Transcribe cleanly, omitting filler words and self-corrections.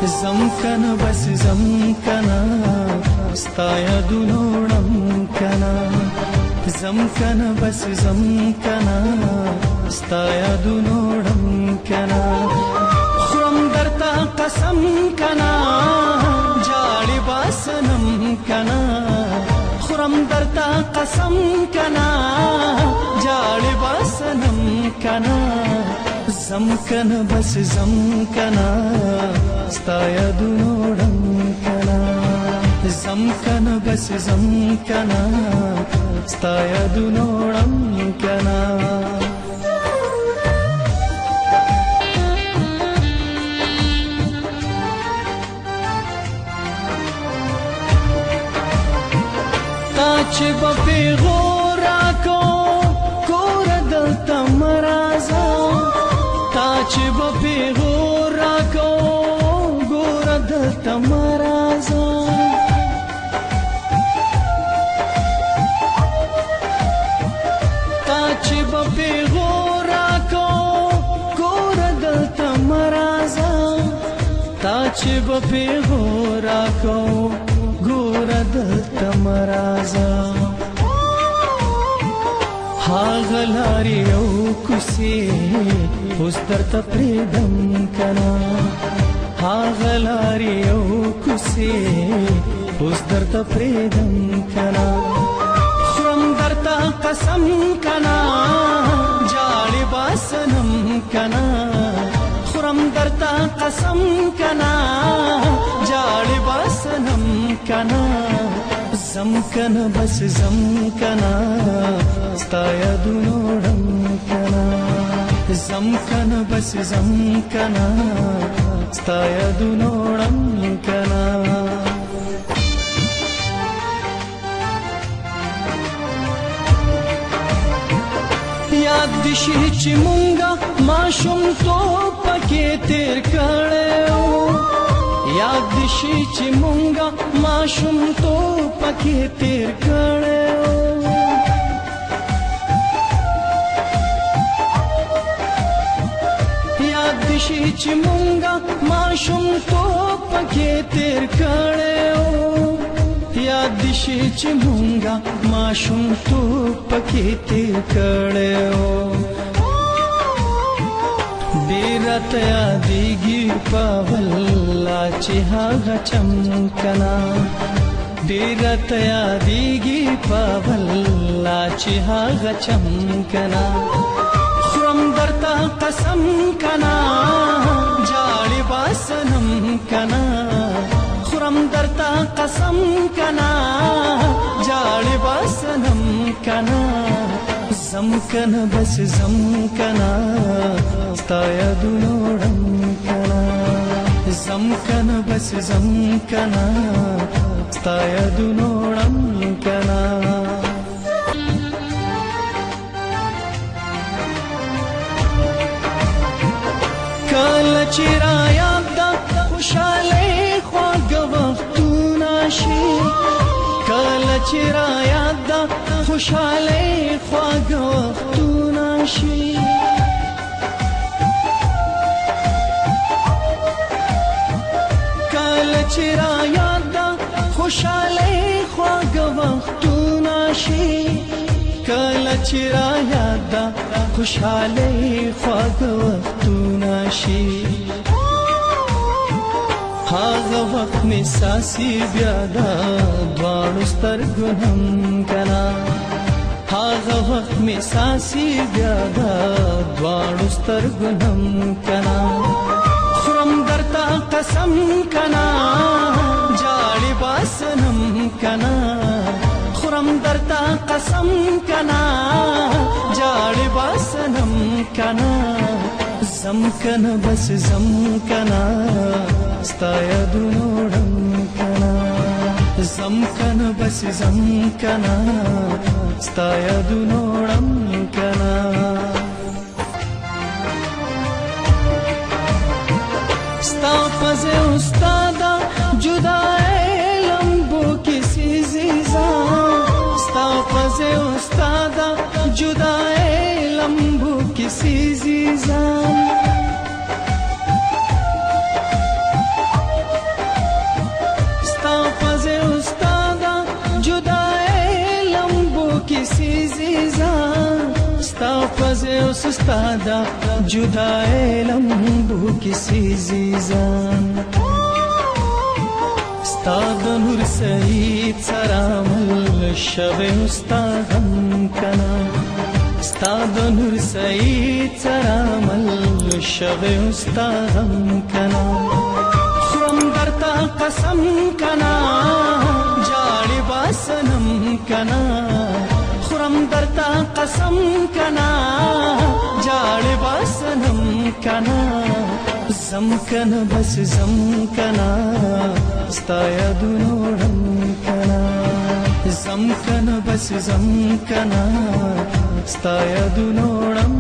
زم کنه بس زم کنه ستا یادونه وړم کنه زم کنه بس زم کنه ستا یادونه وړم کنه خورم درته قسم کنه جاړې به صنم کنه خورم درته قسم کنه جاړې به صنم کنه زم کنه بس زم کنه ستا یادونه وړم کنه زم کنه بس زم کنه ستا یادونه وړم کنه تا چې به پیغور راکو کور دلته مه راځه تا چې به پیغور راکو ګوره دلته مه راځه تا چې به پیغور راکو ګوره دلته مه راځه تا چې به پیغور راکو ګوره دلته مه راځه هاغه لارې او کوڅې اوس درته پرېږدم کنه هاغه لارې او کوڅې اوس درته پرېږدم کنه خورم درته قسم کنه جاړې به صنم کنه خورم درته قسم کنه جاړې به صنم کنه زم کنه بس زم کنه ستا یادونه وړم کنه زم کنه بس زم کنه ستا یادونه وړم کنه یاد دې شي چې مونږه ماشومتوب پکې تېر کړی یاد دې شي چې مونږه ماشومتوب پکې تېر کړی یاد دې شي چې مونږه ماشومتوب پکې تېر کړی یاد دې شي چې مونږه ماشومتوب پکې تېر کړی ډېره ته یادېږي په والله چې هغه چم کنه ډېره ته یادېږي په والله چې هغه چم کنه خورم درته قسم کنه جاړې به صنم کنه خورم درته قسم کنه جاړې به صنم کنه زم کنه بس زم کنه ستا یادونه وړم کنه زم کنه بس زم کنه ستا یادونه وړم کنه کله چې رایاد ده خوشحالۍ خواږه وختونه شي کله چې رایاد ده خوشحالۍ خواږه وختونه شي کله چې رایاد ده خوشحالۍ خواږه وختونه شي کله چې رایاد ده خوشحالۍ خواږه وختونه شي هاغه وخت می ساسي بیا ده دواړو سترګو هم کنه هاغه وخت می ساسي بیا ده دواړو سترګو هم کنه خورم درته قسم کنه جاړې به صنم کنه خورم درته قسم کنه جاړې به صنم کنه زم کنه بس زم کنه ستا یادونه وړم کنه زم کنه بس زم کنه ستا یادونه وړم کنه ستا پزه استاده جدای لمبو کسی زیزا ستا پزه استاده جدای لمبو کسی زیزا پزه اوس ستادا جدای لمبو کسی زیزان استاد نور سعید سرامل شب استادم کنا استاد نور سعید سرامل شب استادم کنا خرم درتا قسم کنا جاڑی باسنم کنا خرم درتا قسم کنا جاڑی باسنم کنا زم کنا بس زم کنا ستا یادونوړم کنا زم کنا بس زم کنا ستا یادونوړم